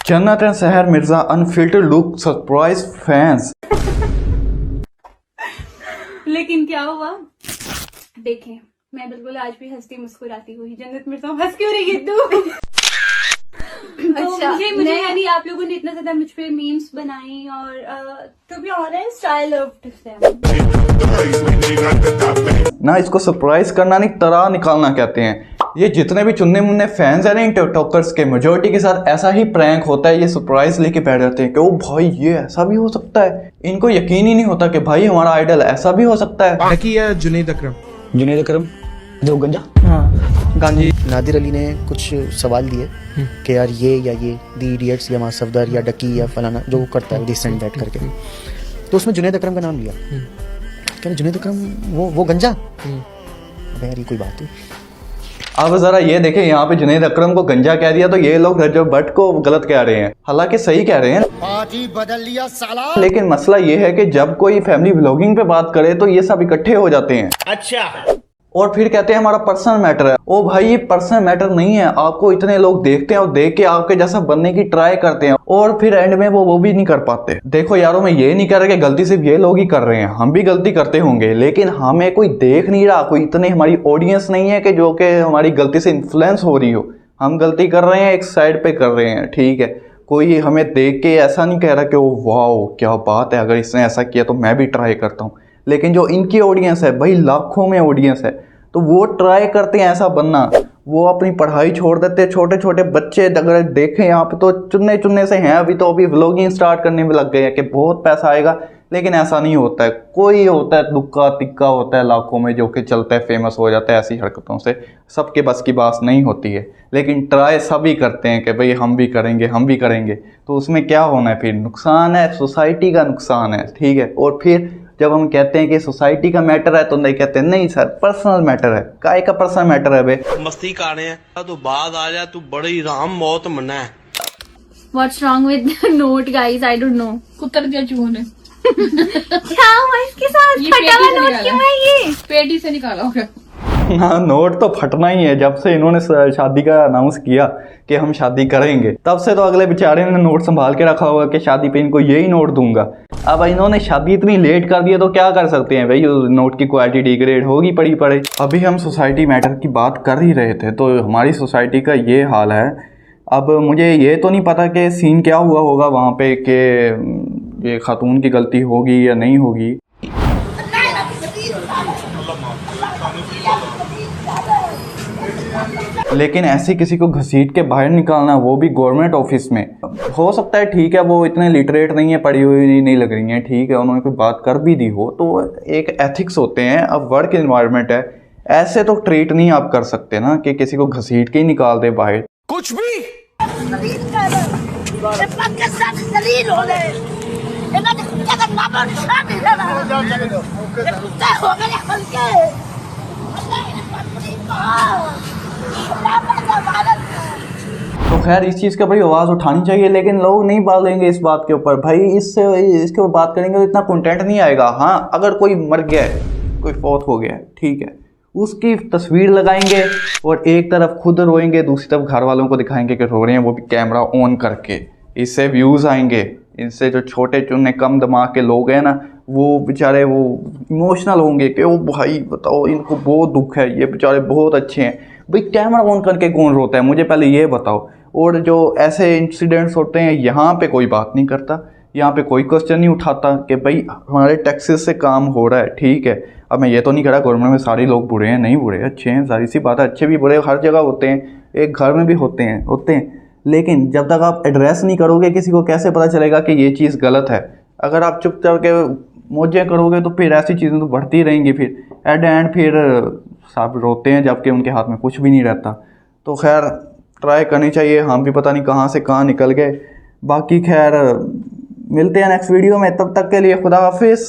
जन्नत एंड सहर Mirza unfiltered look surprise fans. लेकिन क्या हुआ देखें, मैं बिल्कुल आज भी हंसती मुस्कुराती हुई जन्नत मिर्जा हंस क्यों रही है तू? अच्छा, मुझे यानी आप लोगों ने इतना ज्यादा मुझ पे मीम्स बनाई और to be honest I loved them. ना इसको सरप्राइज करना नहीं, तरह निकालना कहते हैं। ये जितने भी चुनने मुन्ने फैंस हैं ना इन टिकटॉकर्स के, मेजोरिटी के साथ ऐसा ही प्रैंक होता है। ये सरप्राइज लेके बैठ जाते हैं कि ओ भाई ये ऐसा भी हो सकता है। इनको यकीन ही नहीं होता कि भाई हमारा आइडल ऐसा भी हो सकता है। या जुनैद अकरम, जुनैद अकरम जो गंजा, हाँ गांधी। नादिर अली ने कुछ सवाल दिए कि यार ये या ये दी इडियट्स या मासफदर या डकी या फलाना जो वो करता है रिसेंट बैठ करके, तो उसमें जुनैद अकरम का नाम लिया। कह रहे जुनैद अकरम वो गंजा। अबे यार ये कोई बात है? अब जरा ये देखें, यहाँ पे जुनैद अकरम को गंजा कह दिया तो ये लोग रजब भट्ट को गलत कह रहे हैं, हालांकि सही कह रहे हैं। पार्टी बदल लिया साला। लेकिन मसला ये है कि जब कोई फैमिली व्लॉगिंग पे बात करे तो ये सब इकट्ठे हो जाते हैं। अच्छा, और फिर कहते हैं हमारा पर्सनल मैटर है। ओ भाई ये पर्सनल मैटर नहीं है, आपको इतने लोग देखते हैं और देख के आपके जैसा बनने की ट्राई करते हैं और फिर एंड में वो भी नहीं कर पाते। देखो यारों, मैं ये नहीं कह रहा कि गलती सिर्फ ये लोग ही कर रहे हैं, हम भी गलती करते होंगे, लेकिन हमें कोई देख नहीं रहा, कोई इतनी हमारी ऑडियंस नहीं है कि जो कि हमारी गलती से इन्फ्लुएंस हो रही हो। हम गलती कर रहे हैं, एक साइड पे कर रहे हैं, ठीक है। कोई हमें देख के ऐसा नहीं कह रहा कि ओ वाओ क्या बात है, अगर इसने ऐसा किया तो मैं भी ट्राई करता हूँ। लेकिन जो इनकी ऑडियंस है भाई, लाखों में ऑडियंस है, तो वो ट्राई करते हैं ऐसा बनना। वो अपनी पढ़ाई छोड़ देते हैं। छोटे छोटे बच्चे अगर देखें यहाँ पे तो चुनने चुनने से हैं, अभी व्लॉगिंग स्टार्ट करने में लग गए हैं कि बहुत पैसा आएगा, लेकिन ऐसा नहीं होता है। कोई होता है दुक्का तिक्का होता है लाखों में जो कि चलता है, फेमस हो जाता है ऐसी हरकतों से। सबके बस की बात नहीं होती है, लेकिन ट्राई सभी करते हैं कि भाई हम भी करेंगे हम भी करेंगे। तो उसमें क्या होना है, फिर नुकसान है, सोसाइटी का नुकसान है, ठीक है। और फिर जब हम कहते हैं कि सोसाइटी का मैटर है तो नहीं कहते नहीं सर पर्सनल मैटर है। काय का पर्सनल मैटर है बे? मस्ती कर रहे हैं तू बाद आ जा, तू बड़ी राम मौत मना है। What's wrong with the note guys? I don't know. कुतर दिया चूहों ने। क्या हुआ इसके साथ? ये फटा हुआ पेटी से नोट निकाला क्यों है ये? पेटी से निकाला होगा। हाँ, नोट तो फटना ही है। जब से इन्होंने शादी का अनाउंस किया कि हम शादी करेंगे, तब से तो अगले बेचारे ने नोट संभाल के रखा होगा कि शादी पे इनको यही नोट दूंगा। अब इन्होंने शादी इतनी लेट कर दी है तो क्या कर सकते हैं भाई, नोट की क्वालिटी डिग्रेड होगी पड़ी पड़े। अभी हम सोसाइटी मैटर की बात कर ही रहे थे, तो हमारी सोसाइटी का ये हाल है। अब मुझे ये तो नहीं पता कि सीन क्या हुआ होगा वहाँ पे, कि ये खातून की गलती होगी या नहीं होगी। लेकिन ऐसे किसी को घसीट के बाहर निकालना, वो भी गवर्नमेंट ऑफिस में, हो सकता है ठीक है वो इतने लिटरेट नहीं है, पढ़ी हुई नहीं लग रही हैं, ठीक है, उन्होंने कोई बात कर भी दी हो, तो एक एथिक्स होते हैं। अब वर्क एनवायरनमेंट है, ऐसे तो ट्रीट नहीं आप कर सकते ना कि किसी को घसीट के ही निकाल दे बाहर। कुछ भी तो खैर इस चीज़ का बड़ी आवाज़ उठानी चाहिए, लेकिन लोग नहीं बोलेंगे इस बात के ऊपर। भाई इसके ऊपर बात करेंगे तो इतना कंटेंट नहीं आएगा। हाँ, अगर कोई मर गया है, कोई फौत हो गया है, ठीक है, उसकी तस्वीर लगाएंगे और एक तरफ खुद रोएंगे, दूसरी तरफ घर वालों को दिखाएंगे कि रो रहे हैं, वो भी कैमरा ऑन करके। इससे व्यूज़ आएंगे। इनसे जो छोटे चुने कम दिमाग के लोग हैं ना, वो बेचारे वो इमोशनल होंगे कि ओ भाई बताओ इनको बहुत दुख है, ये बेचारे बहुत अच्छे हैं। भाई कैमरा ऑन करके कौन रोता है, मुझे पहले ये बताओ। और जो ऐसे इंसिडेंट्स होते हैं, यहाँ पे कोई बात नहीं करता, यहाँ पे कोई क्वेश्चन नहीं उठाता कि भाई हमारे टैक्सेस से काम हो रहा है, ठीक है। अब मैं ये तो नहीं कह रहा गवर्नमेंट में सारे लोग बुरे हैं, नहीं बुरे, अच्छे हैं, सारी सी बात है, अच्छे भी बुरे हर जगह होते हैं, एक घर में भी होते हैं। लेकिन जब तक आप एड्रेस नहीं करोगे किसी को, कैसे पता चलेगा कि ये चीज़ गलत है? अगर आप चुपचाप के मौजें करोगे तो फिर ऐसी चीज़ें तो बढ़ती रहेंगी। फिर एट एंड फिर सब रोते हैं जबकि उनके हाथ में कुछ भी नहीं रहता। तो खैर ट्राई करनी चाहिए। हम भी पता नहीं कहाँ से कहाँ निकल गए। बाकी खैर मिलते हैं नेक्स्ट वीडियो में, तब तक के लिए खुदा हाफिज़।